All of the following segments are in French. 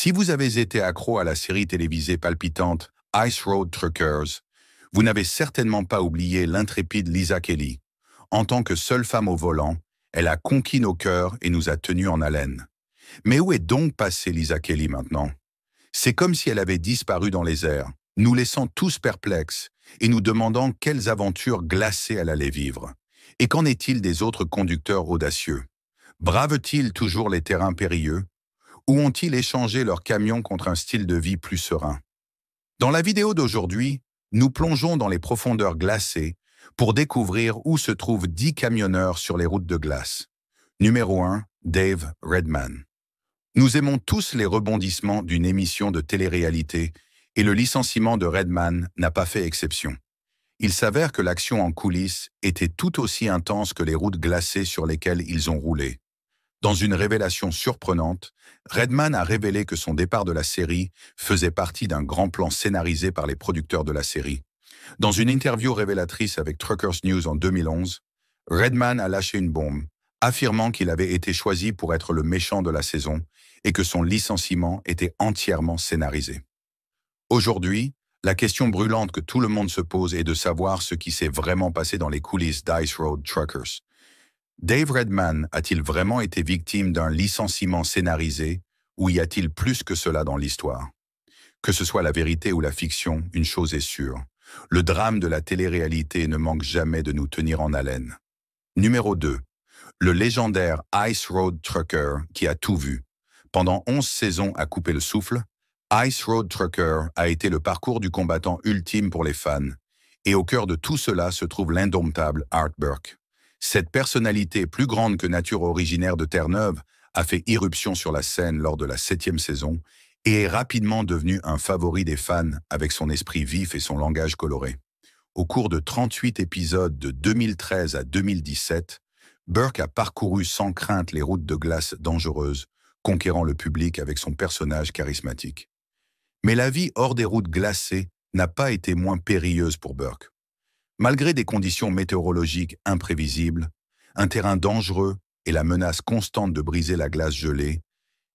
Si vous avez été accro à la série télévisée palpitante Ice Road Truckers, vous n'avez certainement pas oublié l'intrépide Lisa Kelly. En tant que seule femme au volant, elle a conquis nos cœurs et nous a tenus en haleine. Mais où est donc passée Lisa Kelly maintenant? C'est comme si elle avait disparu dans les airs, nous laissant tous perplexes et nous demandant quelles aventures glacées elle allait vivre. Et qu'en est-il des autres conducteurs audacieux? Bravent-ils toujours les terrains périlleux? Ou ont-ils échangé leur camion contre un style de vie plus serein? Dans la vidéo d'aujourd'hui, nous plongeons dans les profondeurs glacées pour découvrir où se trouvent 10 camionneurs sur les routes de glace. Numéro 1, Dave Redman. Nous aimons tous les rebondissements d'une émission de télé-réalité et le licenciement de Redman n'a pas fait exception. Il s'avère que l'action en coulisses était tout aussi intense que les routes glacées sur lesquelles ils ont roulé. Dans une révélation surprenante, Redman a révélé que son départ de la série faisait partie d'un grand plan scénarisé par les producteurs de la série. Dans une interview révélatrice avec Truckers News en 2011, Redman a lâché une bombe, affirmant qu'il avait été choisi pour être le méchant de la saison et que son licenciement était entièrement scénarisé. Aujourd'hui, la question brûlante que tout le monde se pose est de savoir ce qui s'est vraiment passé dans les coulisses d'Ice Road Truckers. Dave Redman a-t-il vraiment été victime d'un licenciement scénarisé ou y a-t-il plus que cela dans l'histoire? Que ce soit la vérité ou la fiction, une chose est sûre. Le drame de la télé-réalité ne manque jamais de nous tenir en haleine. Numéro 2. Le légendaire Ice Road Trucker qui a tout vu. Pendant 11 saisons à couper le souffle, Ice Road Trucker a été le parcours du combattant ultime pour les fans. Et au cœur de tout cela se trouve l'indomptable Art Burke. Cette personnalité plus grande que nature originaire de Terre-Neuve a fait irruption sur la scène lors de la 7e saison et est rapidement devenu un favori des fans avec son esprit vif et son langage coloré. Au cours de 38 épisodes de 2013 à 2017, Burke a parcouru sans crainte les routes de glace dangereuses, conquérant le public avec son personnage charismatique. Mais la vie hors des routes glacées n'a pas été moins périlleuse pour Burke. Malgré des conditions météorologiques imprévisibles, un terrain dangereux et la menace constante de briser la glace gelée,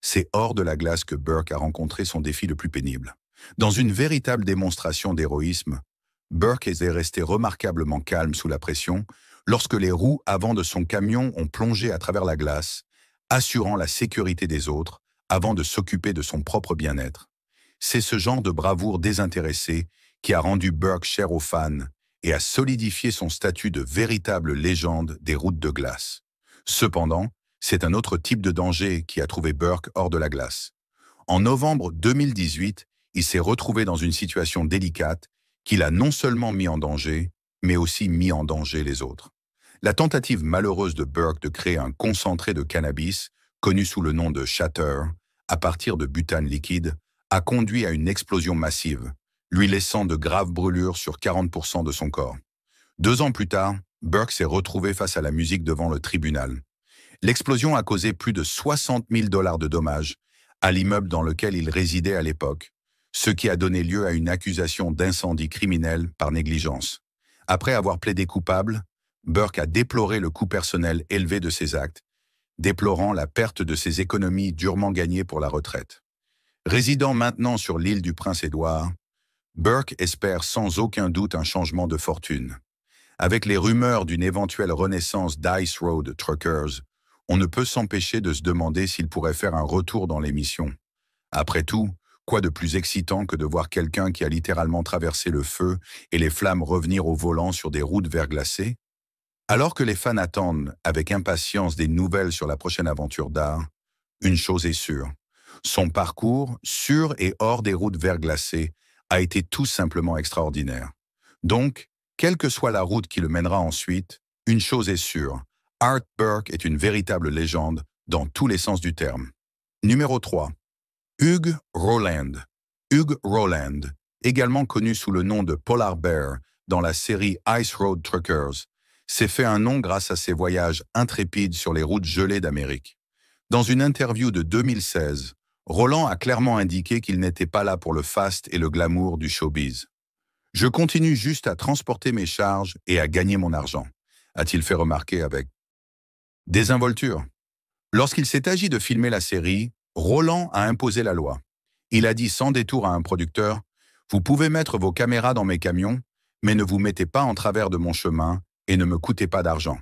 c'est hors de la glace que Burke a rencontré son défi le plus pénible. Dans une véritable démonstration d'héroïsme, Burke est resté remarquablement calme sous la pression lorsque les roues avant de son camion ont plongé à travers la glace, assurant la sécurité des autres avant de s'occuper de son propre bien-être. C'est ce genre de bravoure désintéressée qui a rendu Burke cher aux fans et a solidifié son statut de véritable légende des routes de glace. Cependant, c'est un autre type de danger qui a trouvé Burke hors de la glace. En novembre 2018, il s'est retrouvé dans une situation délicate qui l'a non seulement mis en danger, mais aussi mis en danger les autres. La tentative malheureuse de Burke de créer un concentré de cannabis, connu sous le nom de shatter, à partir de butane liquide, a conduit à une explosion massive, lui laissant de graves brûlures sur 40% de son corps. 2 ans plus tard, Burke s'est retrouvé face à la musique devant le tribunal. L'explosion a causé plus de 60 000 $ de dommages à l'immeuble dans lequel il résidait à l'époque, ce qui a donné lieu à une accusation d'incendie criminel par négligence. Après avoir plaidé coupable, Burke a déploré le coût personnel élevé de ses actes, déplorant la perte de ses économies durement gagnées pour la retraite. Résidant maintenant sur l'île du Prince-Édouard, Burke espère sans aucun doute un changement de fortune. Avec les rumeurs d'une éventuelle renaissance d'Ice Road Truckers, on ne peut s'empêcher de se demander s'il pourrait faire un retour dans l'émission. Après tout, quoi de plus excitant que de voir quelqu'un qui a littéralement traversé le feu et les flammes revenir au volant sur des routes verglacées? Alors que les fans attendent avec impatience des nouvelles sur la prochaine aventure d'Art, une chose est sûre. Son parcours, sur et hors des routes verglacées, a été tout simplement extraordinaire. Donc, quelle que soit la route qui le mènera ensuite, une chose est sûre, Art Burke est une véritable légende dans tous les sens du terme. Numéro 3. Hugh Rowland. Hugh Rowland, également connu sous le nom de Polar Bear dans la série Ice Road Truckers, s'est fait un nom grâce à ses voyages intrépides sur les routes gelées d'Amérique. Dans une interview de 2016, Roland a clairement indiqué qu'il n'était pas là pour le faste et le glamour du showbiz. « Je continue juste à transporter mes charges et à gagner mon argent », a-t-il fait remarquer avec désinvolture. Lorsqu'il s'est agi de filmer la série, Roland a imposé la loi. Il a dit sans détour à un producteur, « Vous pouvez mettre vos caméras dans mes camions, mais ne vous mettez pas en travers de mon chemin et ne me coûtez pas d'argent.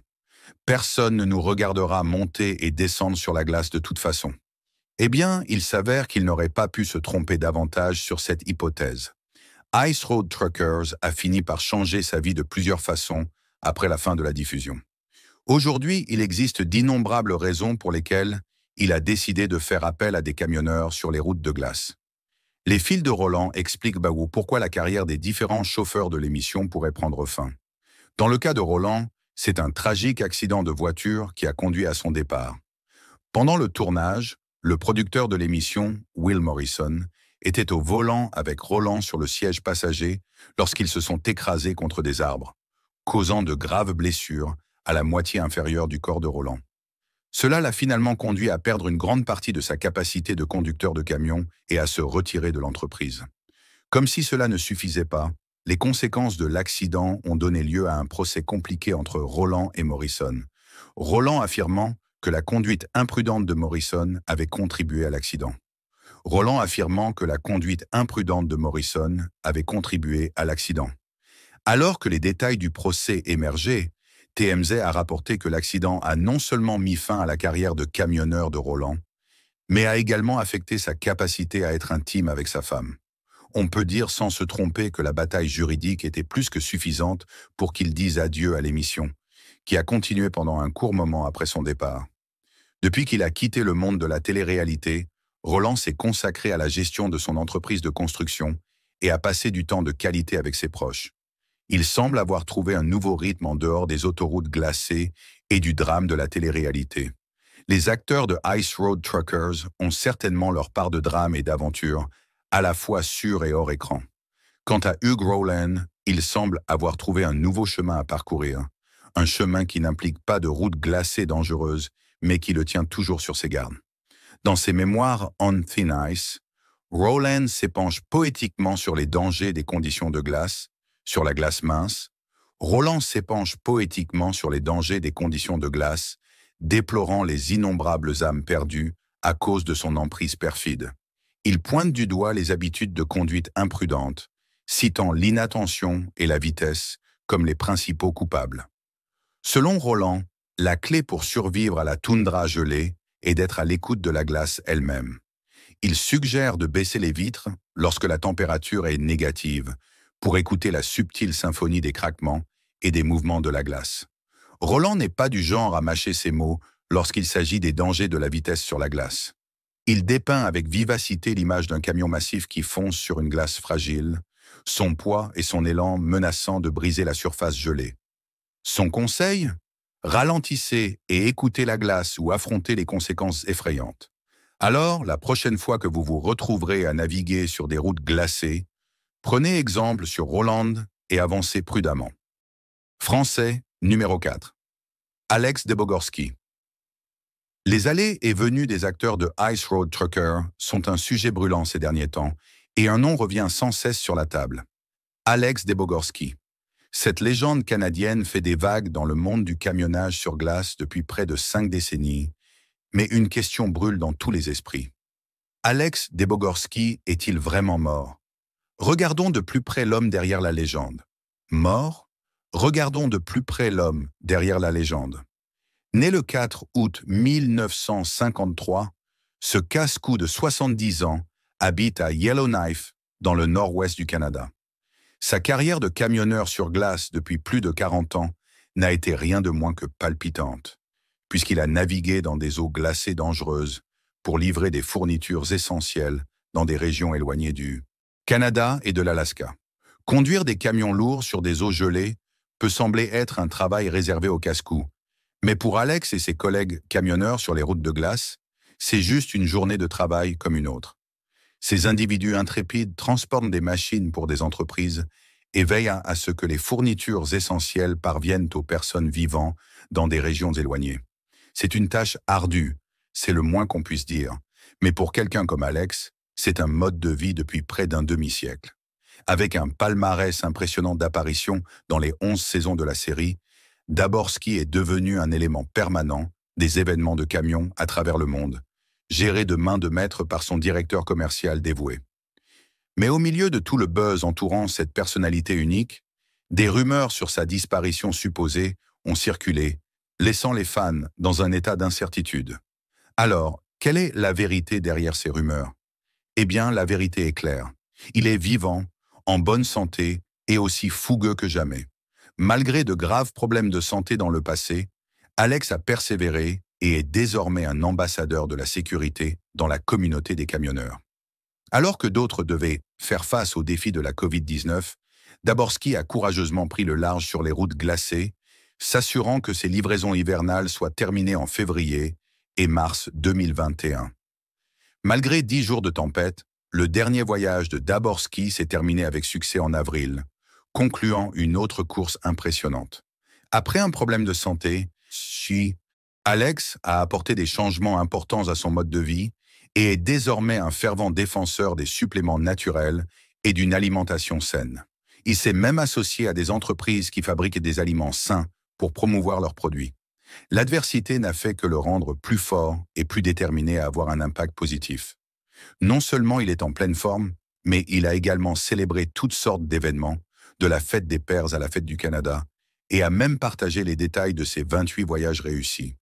Personne ne nous regardera monter et descendre sur la glace de toute façon. » Eh bien, il s'avère qu'il n'aurait pas pu se tromper davantage sur cette hypothèse. Ice Road Truckers a fini par changer sa vie de plusieurs façons après la fin de la diffusion. Aujourd'hui, il existe d'innombrables raisons pour lesquelles il a décidé de faire appel à des camionneurs sur les routes de glace. Les fils de Roland expliquent pourquoi la carrière des différents chauffeurs de l'émission pourrait prendre fin. Dans le cas de Roland, c'est un tragique accident de voiture qui a conduit à son départ. Pendant le tournage, le producteur de l'émission, Will Morrison, était au volant avec Roland sur le siège passager lorsqu'ils se sont écrasés contre des arbres, causant de graves blessures à la moitié inférieure du corps de Roland. Cela l'a finalement conduit à perdre une grande partie de sa capacité de conducteur de camion et à se retirer de l'entreprise. Comme si cela ne suffisait pas, les conséquences de l'accident ont donné lieu à un procès compliqué entre Roland et Morrison. Roland affirmant que la conduite imprudente de Morrison avait contribué à l'accident. Roland affirmant que la conduite imprudente de Morrison avait contribué à l'accident. Alors que les détails du procès émergeaient, TMZ a rapporté que l'accident a non seulement mis fin à la carrière de camionneur de Roland, mais a également affecté sa capacité à être intime avec sa femme. On peut dire sans se tromper que la bataille juridique était plus que suffisante pour qu'il dise adieu à l'émission, qui a continué pendant un court moment après son départ. Depuis qu'il a quitté le monde de la télé-réalité, Roland s'est consacré à la gestion de son entreprise de construction et a passé du temps de qualité avec ses proches. Il semble avoir trouvé un nouveau rythme en dehors des autoroutes glacées et du drame de la télé-réalité. Les acteurs de Ice Road Truckers ont certainement leur part de drame et d'aventure, à la fois sur et hors écran. Quant à Hugh Rowland, il semble avoir trouvé un nouveau chemin à parcourir, un chemin qui n'implique pas de route glacée dangereuse, mais qui le tient toujours sur ses gardes. Dans ses mémoires On Thin Ice, Rowland s'épanche poétiquement sur les dangers des conditions de glace, sur la glace mince. Roland s'épanche poétiquement sur les dangers des conditions de glace, déplorant les innombrables âmes perdues à cause de son emprise perfide. Il pointe du doigt les habitudes de conduite imprudentes, citant l'inattention et la vitesse comme les principaux coupables. Selon Roland, la clé pour survivre à la toundra gelée est d'être à l'écoute de la glace elle-même. Il suggère de baisser les vitres lorsque la température est négative, pour écouter la subtile symphonie des craquements et des mouvements de la glace. Roland n'est pas du genre à mâcher ses mots lorsqu'il s'agit des dangers de la vitesse sur la glace. Il dépeint avec vivacité l'image d'un camion massif qui fonce sur une glace fragile, son poids et son élan menaçant de briser la surface gelée. Son conseil ? Ralentissez et écoutez la glace ou affrontez les conséquences effrayantes. Alors, la prochaine fois que vous vous retrouverez à naviguer sur des routes glacées, prenez exemple sur Roland et avancez prudemment. Français, numéro 4. Alex Debogorski. Les allées et venues des acteurs de Ice Road Trucker sont un sujet brûlant ces derniers temps, et un nom revient sans cesse sur la table. Alex Debogorski. Cette légende canadienne fait des vagues dans le monde du camionnage sur glace depuis près de 5 décennies, mais une question brûle dans tous les esprits. Alex Debogorski est-il vraiment mort? Regardons de plus près l'homme derrière la légende. Mort? Regardons de plus près l'homme derrière la légende. Né le 4 août 1953, ce casse-cou de 70 ans habite à Yellowknife, dans le nord-ouest du Canada. Sa carrière de camionneur sur glace depuis plus de 40 ans n'a été rien de moins que palpitante, puisqu'il a navigué dans des eaux glacées dangereuses pour livrer des fournitures essentielles dans des régions éloignées du Canada et de l'Alaska. Conduire des camions lourds sur des eaux gelées peut sembler être un travail réservé aux casse-cou, mais pour Alex et ses collègues camionneurs sur les routes de glace, c'est juste une journée de travail comme une autre. Ces individus intrépides transportent des machines pour des entreprises et veillent à ce que les fournitures essentielles parviennent aux personnes vivant dans des régions éloignées. C'est une tâche ardue, c'est le moins qu'on puisse dire, mais pour quelqu'un comme Alex, c'est un mode de vie depuis près d'un demi-siècle. Avec un palmarès impressionnant d'apparitions dans les 11 saisons de la série, Daborski est devenu un élément permanent des événements de camions à travers le monde, géré de main de maître par son directeur commercial dévoué. Mais au milieu de tout le buzz entourant cette personnalité unique, des rumeurs sur sa disparition supposée ont circulé, laissant les fans dans un état d'incertitude. Alors, quelle est la vérité derrière ces rumeurs? Eh bien, la vérité est claire. Il est vivant, en bonne santé et aussi fougueux que jamais. Malgré de graves problèmes de santé dans le passé, Alex a persévéré et est désormais un ambassadeur de la sécurité dans la communauté des camionneurs. Alors que d'autres devaient faire face aux défis de la Covid-19, Daborski a courageusement pris le large sur les routes glacées, s'assurant que ses livraisons hivernales soient terminées en février et mars 2021. Malgré 10 jours de tempête, le dernier voyage de Daborski s'est terminé avec succès en avril, concluant une autre course impressionnante. Après un problème de santé, Alex a apporté des changements importants à son mode de vie et est désormais un fervent défenseur des suppléments naturels et d'une alimentation saine. Il s'est même associé à des entreprises qui fabriquent des aliments sains pour promouvoir leurs produits. L'adversité n'a fait que le rendre plus fort et plus déterminé à avoir un impact positif. Non seulement il est en pleine forme, mais il a également célébré toutes sortes d'événements, de la fête des pères à la fête du Canada, et a même partagé les détails de ses 28 voyages réussis.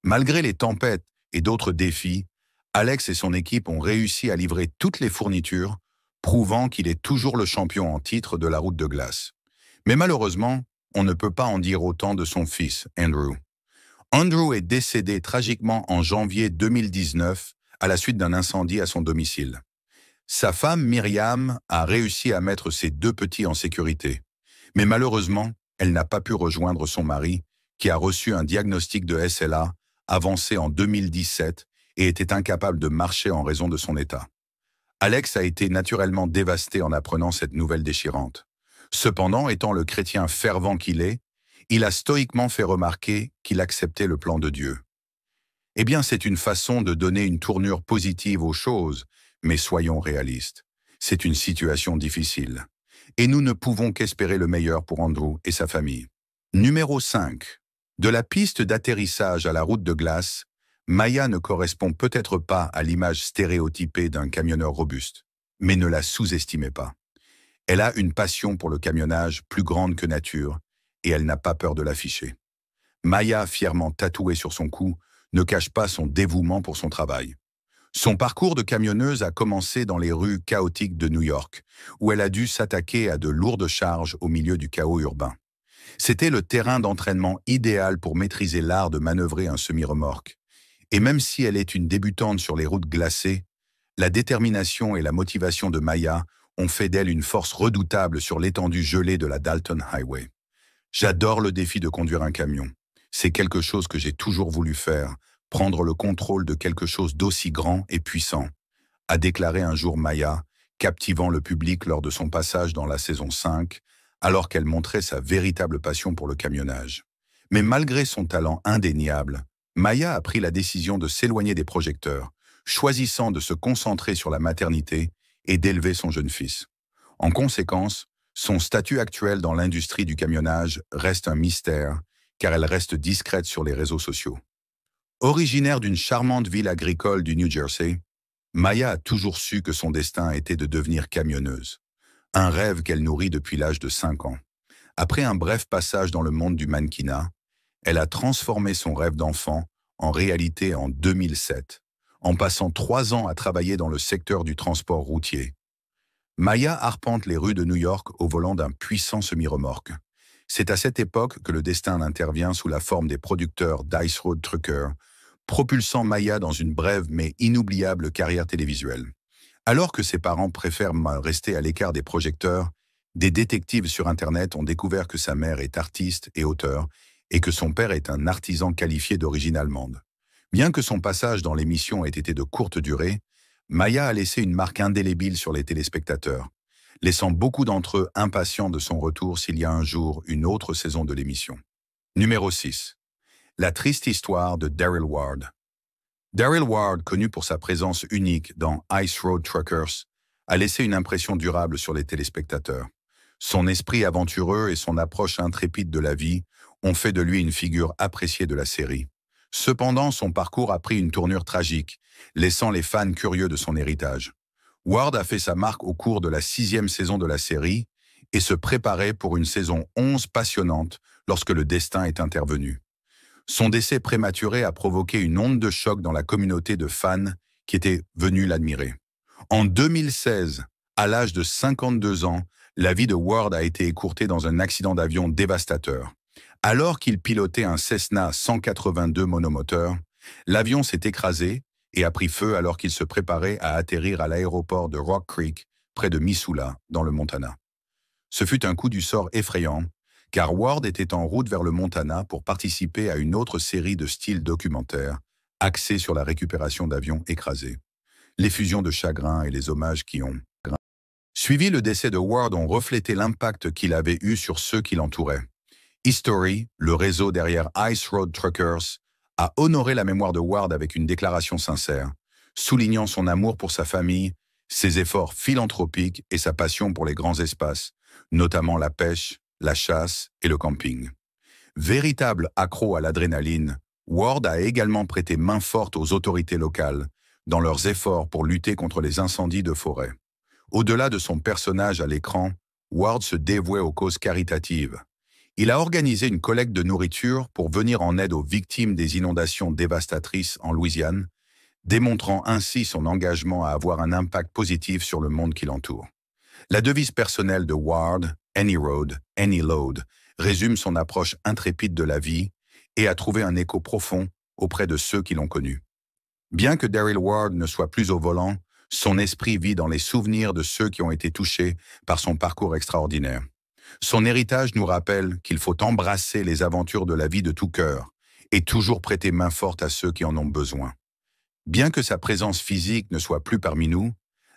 Malgré les tempêtes et d'autres défis, Alex et son équipe ont réussi à livrer toutes les fournitures, prouvant qu'il est toujours le champion en titre de la route de glace. Mais malheureusement, on ne peut pas en dire autant de son fils, Andrew. Andrew est décédé tragiquement en janvier 2019 à la suite d'un incendie à son domicile. Sa femme, Myriam, a réussi à mettre ses 2 petits en sécurité. Mais malheureusement, elle n'a pas pu rejoindre son mari, qui a reçu un diagnostic de SLA avancé en 2017 et était incapable de marcher en raison de son état. Alex a été naturellement dévasté en apprenant cette nouvelle déchirante. Cependant, étant le chrétien fervent qu'il est, il a stoïquement fait remarquer qu'il acceptait le plan de Dieu. Eh bien, c'est une façon de donner une tournure positive aux choses, mais soyons réalistes. C'est une situation difficile. Et nous ne pouvons qu'espérer le meilleur pour Andrew et sa famille. Numéro 5. De la piste d'atterrissage à la route de glace, Maya ne correspond peut-être pas à l'image stéréotypée d'un camionneur robuste, mais ne la sous-estimez pas. Elle a une passion pour le camionnage plus grande que nature et elle n'a pas peur de l'afficher. Maya, fièrement tatouée sur son cou, ne cache pas son dévouement pour son travail. Son parcours de camionneuse a commencé dans les rues chaotiques de New York, où elle a dû s'attaquer à de lourdes charges au milieu du chaos urbain. C'était le terrain d'entraînement idéal pour maîtriser l'art de manœuvrer un semi-remorque. Et même si elle est une débutante sur les routes glacées, la détermination et la motivation de Maya ont fait d'elle une force redoutable sur l'étendue gelée de la Dalton Highway. J'adore le défi de conduire un camion. C'est quelque chose que j'ai toujours voulu faire, prendre le contrôle de quelque chose d'aussi grand et puissant, a déclaré un jour Maya, captivant le public lors de son passage dans la saison 5, alors qu'elle montrait sa véritable passion pour le camionnage. Mais malgré son talent indéniable, Maya a pris la décision de s'éloigner des projecteurs, choisissant de se concentrer sur la maternité et d'élever son jeune fils. En conséquence, son statut actuel dans l'industrie du camionnage reste un mystère, car elle reste discrète sur les réseaux sociaux. Originaire d'une charmante ville agricole du New Jersey, Maya a toujours su que son destin était de devenir camionneuse, un rêve qu'elle nourrit depuis l'âge de 5 ans. Après un bref passage dans le monde du mannequinat, elle a transformé son rêve d'enfant en réalité en 2007, en passant 3 ans à travailler dans le secteur du transport routier. Maya arpente les rues de New York au volant d'un puissant semi-remorque. C'est à cette époque que le destin intervient sous la forme des producteurs d'Ice Road Truckers, propulsant Maya dans une brève mais inoubliable carrière télévisuelle. Alors que ses parents préfèrent rester à l'écart des projecteurs, des détectives sur Internet ont découvert que sa mère est artiste et auteur et que son père est un artisan qualifié d'origine allemande. Bien que son passage dans l'émission ait été de courte durée, Maya a laissé une marque indélébile sur les téléspectateurs, laissant beaucoup d'entre eux impatients de son retour s'il y a un jour une autre saison de l'émission. Numéro 6. La triste histoire de Daryl Ward. Daryl Ward, connu pour sa présence unique dans Ice Road Truckers, a laissé une impression durable sur les téléspectateurs. Son esprit aventureux et son approche intrépide de la vie ont fait de lui une figure appréciée de la série, Cependant, son parcours a pris une tournure tragique, laissant les fans curieux de son héritage. Ward a fait sa marque au cours de la 6e saison de la série et se préparait pour une saison 11 passionnante lorsque le destin est intervenu. Son décès prématuré a provoqué une onde de choc dans la communauté de fans qui étaient venus l'admirer. En 2016, à l'âge de 52 ans, la vie de Ward a été écourtée dans un accident d'avion dévastateur. Alors qu'il pilotait un Cessna 182 monomoteur, l'avion s'est écrasé et a pris feu alors qu'il se préparait à atterrir à l'aéroport de Rock Creek, près de Missoula, dans le Montana. Ce fut un coup du sort effrayant, car Ward était en route vers le Montana pour participer à une autre série de style documentaire, axée sur la récupération d'avions écrasés. L'effusion de chagrin et les hommages qui ont suivi le décès de Ward ont reflété l'impact qu'il avait eu sur ceux qui l'entouraient. History, le réseau derrière Ice Road Truckers, a honoré la mémoire de Ward avec une déclaration sincère, soulignant son amour pour sa famille, ses efforts philanthropiques et sa passion pour les grands espaces, notamment la pêche, la chasse et le camping. Véritable accro à l'adrénaline, Ward a également prêté main forte aux autorités locales dans leurs efforts pour lutter contre les incendies de forêt. Au-delà de son personnage à l'écran, Ward se dévouait aux causes caritatives. Il a organisé une collecte de nourriture pour venir en aide aux victimes des inondations dévastatrices en Louisiane, démontrant ainsi son engagement à avoir un impact positif sur le monde qui l'entoure. La devise personnelle de Ward, Any Road, Any Load, résume son approche intrépide de la vie et a trouvé un écho profond auprès de ceux qui l'ont connu. Bien que Daryl Ward ne soit plus au volant, son esprit vit dans les souvenirs de ceux qui ont été touchés par son parcours extraordinaire. Son héritage nous rappelle qu'il faut embrasser les aventures de la vie de tout cœur et toujours prêter main forte à ceux qui en ont besoin. Bien que sa présence physique ne soit plus parmi nous,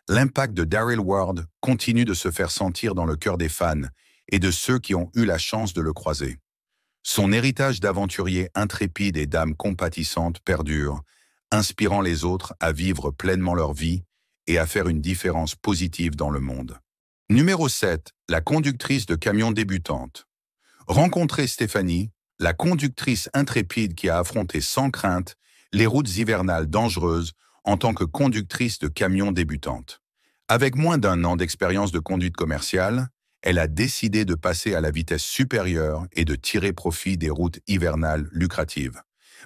l'impact de Daryl Ward continue de se faire sentir dans le cœur des fans et de ceux qui ont eu la chance de le croiser. Son héritage d'aventurier intrépide et d'âme compatissante perdure, inspirant les autres à vivre pleinement leur vie et à faire une différence positive dans le monde. Numéro 7. La conductrice de camion débutante. Rencontrer Stéphanie, la conductrice intrépide qui a affronté sans crainte les routes hivernales dangereuses en tant que conductrice de camion débutante. Avec moins d'1 an d'expérience de conduite commerciale, elle a décidé de passer à la vitesse supérieure et de tirer profit des routes hivernales lucratives.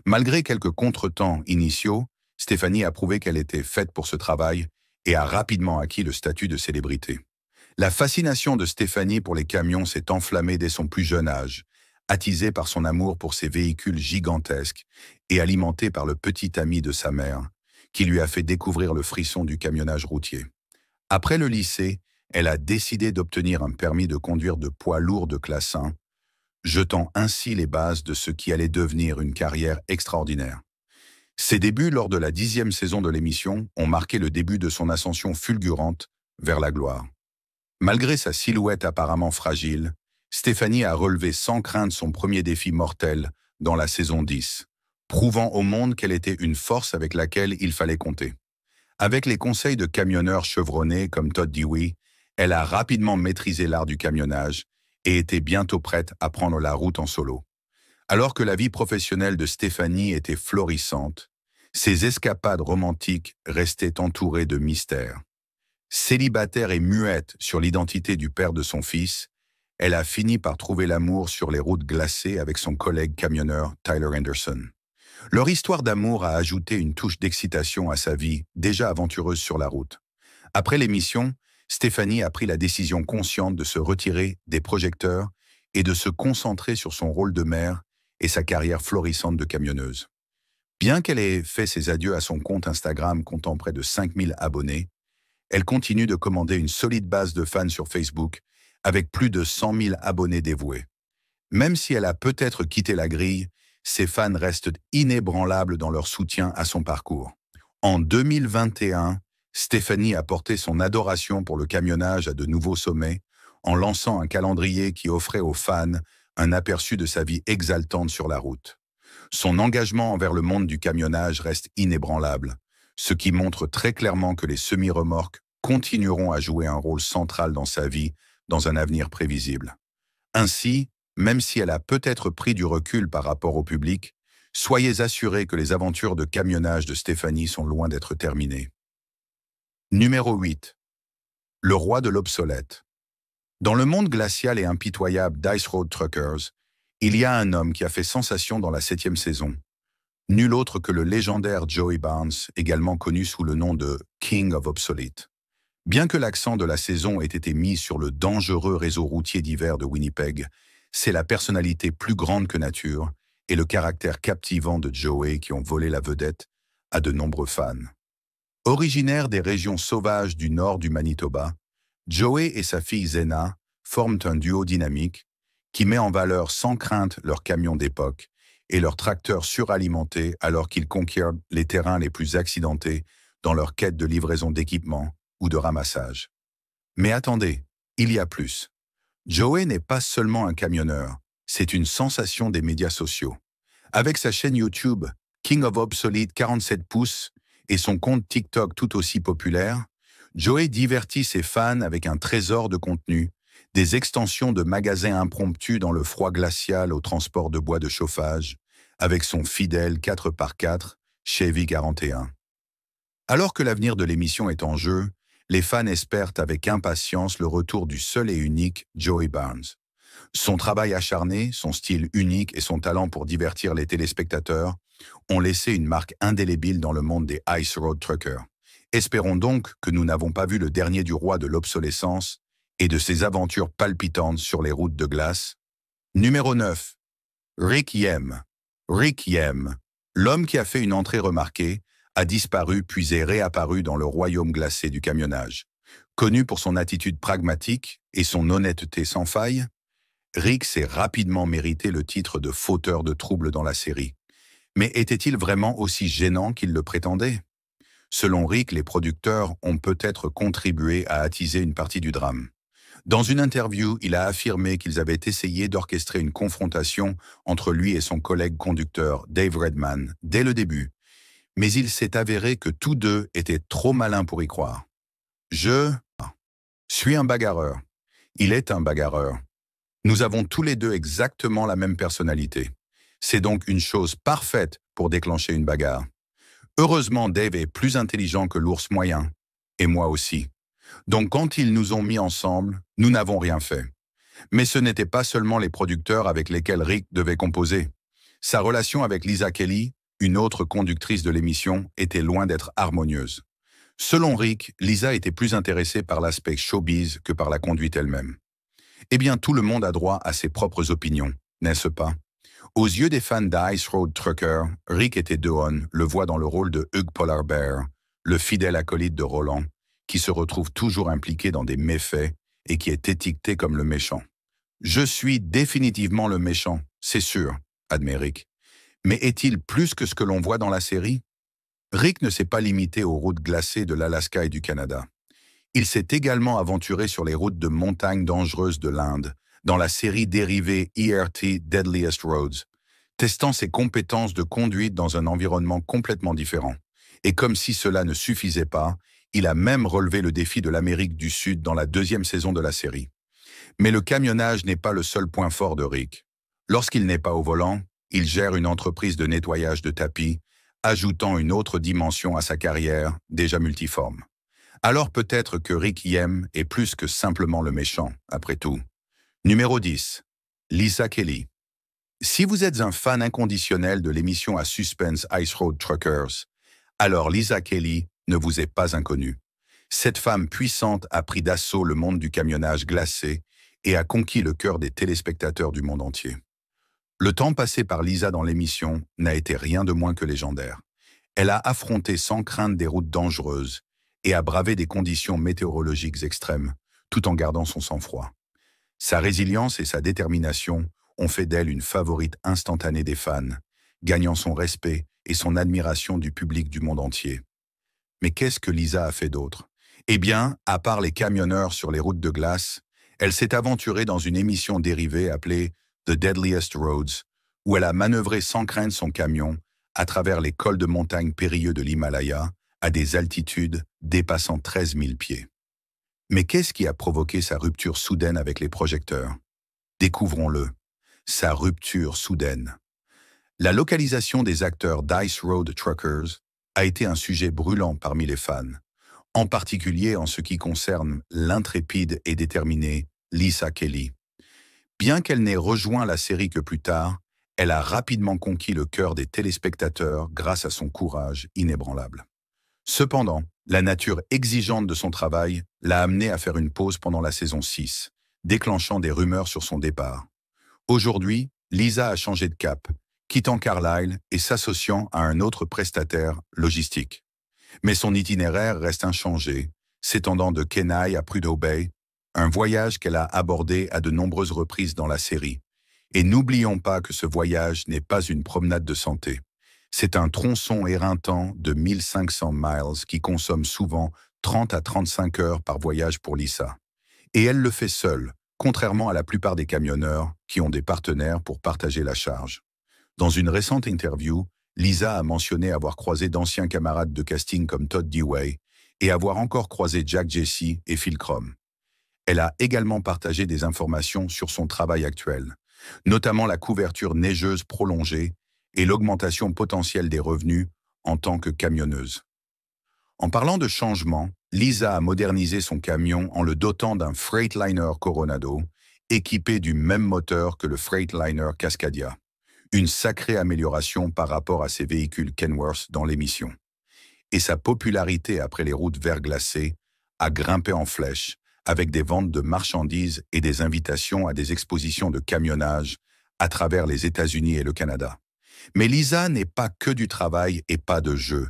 Malgré quelques contretemps initiaux, Stéphanie a prouvé qu'elle était faite pour ce travail et a rapidement acquis le statut de célébrité. La fascination de Stéphanie pour les camions s'est enflammée dès son plus jeune âge, attisée par son amour pour ces véhicules gigantesques et alimentée par le petit ami de sa mère, qui lui a fait découvrir le frisson du camionnage routier. Après le lycée, elle a décidé d'obtenir un permis de conduire de poids lourd de classe 1, jetant ainsi les bases de ce qui allait devenir une carrière extraordinaire. Ses débuts lors de la 10e saison de l'émission ont marqué le début de son ascension fulgurante vers la gloire. Malgré sa silhouette apparemment fragile, Stéphanie a relevé sans crainte son premier défi mortel dans la saison 10, prouvant au monde qu'elle était une force avec laquelle il fallait compter. Avec les conseils de camionneurs chevronnés comme Todd Dewey, elle a rapidement maîtrisé l'art du camionnage et était bientôt prête à prendre la route en solo. Alors que la vie professionnelle de Stéphanie était florissante, ses escapades romantiques restaient entourées de mystères. Célibataire et muette sur l'identité du père de son fils, elle a fini par trouver l'amour sur les routes glacées avec son collègue camionneur Tyler Anderson. Leur histoire d'amour a ajouté une touche d'excitation à sa vie, déjà aventureuse sur la route. Après l'émission, Stéphanie a pris la décision consciente de se retirer des projecteurs et de se concentrer sur son rôle de mère et sa carrière florissante de camionneuse. Bien qu'elle ait fait ses adieux à son compte Instagram comptant près de 5000 abonnés, elle continue de commander une solide base de fans sur Facebook avec plus de 100 000 abonnés dévoués. Même si elle a peut-être quitté la grille, ses fans restent inébranlables dans leur soutien à son parcours. En 2021, Stéphanie a porté son adoration pour le camionnage à de nouveaux sommets en lançant un calendrier qui offrait aux fans un aperçu de sa vie exaltante sur la route. Son engagement envers le monde du camionnage reste inébranlable, ce qui montre très clairement que les semi-remorques continueront à jouer un rôle central dans sa vie dans un avenir prévisible. Ainsi, même si elle a peut-être pris du recul par rapport au public, Soyez assurés que les aventures de camionnage de Stéphanie sont loin d'être terminées. Numéro 8. Le roi de l'obsolète. Dans le monde glacial et impitoyable d'Ice Road Truckers, il y a un homme qui a fait sensation dans la 7e saison. Nul autre que le légendaire Joey Barnes, également connu sous le nom de King of Obsolete. Bien que l'accent de la saison ait été mis sur le dangereux réseau routier d'hiver de Winnipeg, c'est la personnalité plus grande que nature et le caractère captivant de Joey qui ont volé la vedette à de nombreux fans. Originaire des régions sauvages du nord du Manitoba, Joey et sa fille Zena forment un duo dynamique qui met en valeur sans crainte leurs camions d'époque et leurs tracteurs suralimentés alors qu'ils conquièrent les terrains les plus accidentés dans leur quête de livraison d'équipements ou de ramassage. Mais attendez, il y a plus. Joey n'est pas seulement un camionneur, c'est une sensation des médias sociaux. Avec sa chaîne YouTube King of Obsolete 47 pouces et son compte TikTok tout aussi populaire, Joey divertit ses fans avec un trésor de contenu, des extensions de magasins impromptus dans le froid glacial au transport de bois de chauffage, avec son fidèle 4x4 Chevy 41. Alors que l'avenir de l'émission est en jeu, les fans espèrent avec impatience le retour du seul et unique Joey Barnes. Son travail acharné, son style unique et son talent pour divertir les téléspectateurs ont laissé une marque indélébile dans le monde des Ice Road Truckers. Espérons donc que nous n'avons pas vu le dernier du roi de l'obsolescence et de ses aventures palpitantes sur les routes de glace. Numéro 9. Rick Yem. Rick Yem, l'homme qui a fait une entrée remarquée, a disparu puis est réapparu dans le royaume glacé du camionnage. Connu pour son attitude pragmatique et son honnêteté sans faille, Rick s'est rapidement mérité le titre de fauteur de troubles dans la série. Mais était-il vraiment aussi gênant qu'il le prétendait? Selon Rick, les producteurs ont peut-être contribué à attiser une partie du drame. Dans une interview, il a affirmé qu'ils avaient essayé d'orchestrer une confrontation entre lui et son collègue conducteur, Dave Redman, dès le début. Mais il s'est avéré que tous deux étaient trop malins pour y croire. Je suis un bagarreur. Il est un bagarreur. Nous avons tous les deux exactement la même personnalité. C'est donc une chose parfaite pour déclencher une bagarre. Heureusement, Dave est plus intelligent que l'ours moyen. Et moi aussi. Donc quand ils nous ont mis ensemble, nous n'avons rien fait. Mais ce n'était pas seulement les producteurs avec lesquels Rick devait composer. Sa relation avec Lisa Kelly, une autre conductrice de l'émission, était loin d'être harmonieuse. Selon Rick, Lisa était plus intéressée par l'aspect showbiz que par la conduite elle-même. Eh bien, tout le monde a droit à ses propres opinions, n'est-ce pas? Aux yeux des fans d'Ice Road Trucker, Rick était dehonne, le voit dans le rôle de Hugh Polar Bear, le fidèle acolyte de Roland, qui se retrouve toujours impliqué dans des méfaits et qui est étiqueté comme le méchant. Je suis définitivement le méchant, c'est sûr, admet Rick. Mais est-il plus que ce que l'on voit dans la série? Rick ne s'est pas limité aux routes glacées de l'Alaska et du Canada. Il s'est également aventuré sur les routes de montagne dangereuses de l'Inde, dans la série dérivée ERT Deadliest Roads, testant ses compétences de conduite dans un environnement complètement différent. Et comme si cela ne suffisait pas, il a même relevé le défi de l'Amérique du Sud dans la 2e saison de la série. Mais le camionnage n'est pas le seul point fort de Rick. Lorsqu'il n'est pas au volant, il gère une entreprise de nettoyage de tapis, ajoutant une autre dimension à sa carrière, déjà multiforme. Alors peut-être que Rick Yem est plus que simplement le méchant, après tout. Numéro 10. Lisa Kelly. Si vous êtes un fan inconditionnel de l'émission à suspense Ice Road Truckers, alors Lisa Kelly ne vous est pas inconnue. Cette femme puissante a pris d'assaut le monde du camionnage glacé et a conquis le cœur des téléspectateurs du monde entier. Le temps passé par Lisa dans l'émission n'a été rien de moins que légendaire. Elle a affronté sans crainte des routes dangereuses et a bravé des conditions météorologiques extrêmes, tout en gardant son sang-froid. Sa résilience et sa détermination ont fait d'elle une favorite instantanée des fans, gagnant son respect et son admiration du public du monde entier. Mais qu'est-ce que Lisa a fait d'autre? Eh bien, à part les camionneurs sur les routes de glace, elle s'est aventurée dans une émission dérivée appelée The Deadliest Roads, où elle a manœuvré sans crainte son camion à travers les cols de montagne périlleux de l'Himalaya à des altitudes dépassant 13 000 pieds. Mais qu'est-ce qui a provoqué sa rupture soudaine avec les projecteurs? Découvrons-le. Sa rupture soudaine. La localisation des acteurs d'Ice Road Truckers a été un sujet brûlant parmi les fans, en particulier en ce qui concerne l'intrépide et déterminée Lisa Kelly. Bien qu'elle n'ait rejoint la série que plus tard, elle a rapidement conquis le cœur des téléspectateurs grâce à son courage inébranlable. Cependant, la nature exigeante de son travail l'a amenée à faire une pause pendant la saison 6, déclenchant des rumeurs sur son départ. Aujourd'hui, Lisa a changé de cap, quittant Carlisle et s'associant à un autre prestataire logistique. Mais son itinéraire reste inchangé, s'étendant de Kenai à Prudhoe Bay, un voyage qu'elle a abordé à de nombreuses reprises dans la série. Et n'oublions pas que ce voyage n'est pas une promenade de santé. C'est un tronçon éreintant de 1500 miles qui consomme souvent 30 à 35 heures par voyage pour Lisa. Et elle le fait seule, contrairement à la plupart des camionneurs qui ont des partenaires pour partager la charge. Dans une récente interview, Lisa a mentionné avoir croisé d'anciens camarades de casting comme Todd Dewey et avoir encore croisé Jack Jesse et Phil Crum. Elle a également partagé des informations sur son travail actuel, notamment la couverture neigeuse prolongée et l'augmentation potentielle des revenus en tant que camionneuse. En parlant de changement, Lisa a modernisé son camion en le dotant d'un Freightliner Coronado, équipé du même moteur que le Freightliner Cascadia. Une sacrée amélioration par rapport à ses véhicules Kenworth dans l'émission. Et sa popularité après les routes verglacées a grimpé en flèche, avec des ventes de marchandises et des invitations à des expositions de camionnage à travers les États-Unis et le Canada. Mais Lisa n'est pas que du travail et pas de jeu.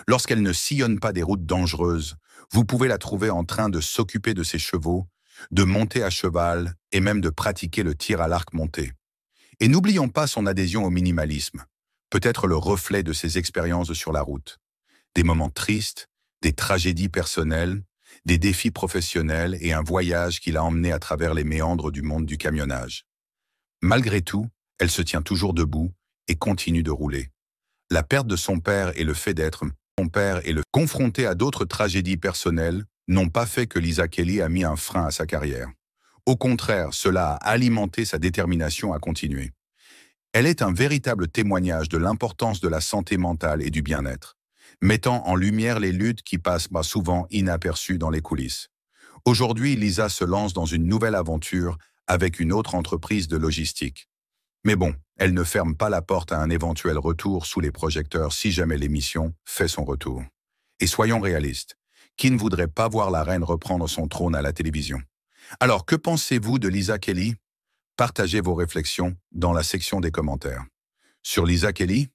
Lorsqu'elle ne sillonne pas des routes dangereuses, vous pouvez la trouver en train de s'occuper de ses chevaux, de monter à cheval et même de pratiquer le tir à l'arc monté. Et n'oublions pas son adhésion au minimalisme, peut-être le reflet de ses expériences sur la route. Des moments tristes, des tragédies personnelles, des défis professionnels et un voyage qui l'a emmené à travers les méandres du monde du camionnage. Malgré tout, elle se tient toujours debout et continue de rouler. La perte de son père et le fait d'être confronté à d'autres tragédies personnelles n'ont pas fait que Lisa Kelly a mis un frein à sa carrière. Au contraire, cela a alimenté sa détermination à continuer. Elle est un véritable témoignage de l'importance de la santé mentale et du bien-être, mettant en lumière les luttes qui passent souvent inaperçues dans les coulisses. Aujourd'hui, Lisa se lance dans une nouvelle aventure avec une autre entreprise de logistique. Mais bon, elle ne ferme pas la porte à un éventuel retour sous les projecteurs si jamais l'émission fait son retour. Et soyons réalistes, qui ne voudrait pas voir la reine reprendre son trône à la télévision? Alors, que pensez-vous de Lisa Kelly? Partagez vos réflexions dans la section des commentaires. Sur Lisa Kelly,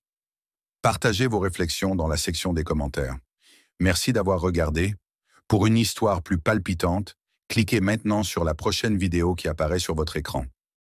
partagez vos réflexions dans la section des commentaires. Merci d'avoir regardé. Pour une histoire plus palpitante, cliquez maintenant sur la prochaine vidéo qui apparaît sur votre écran.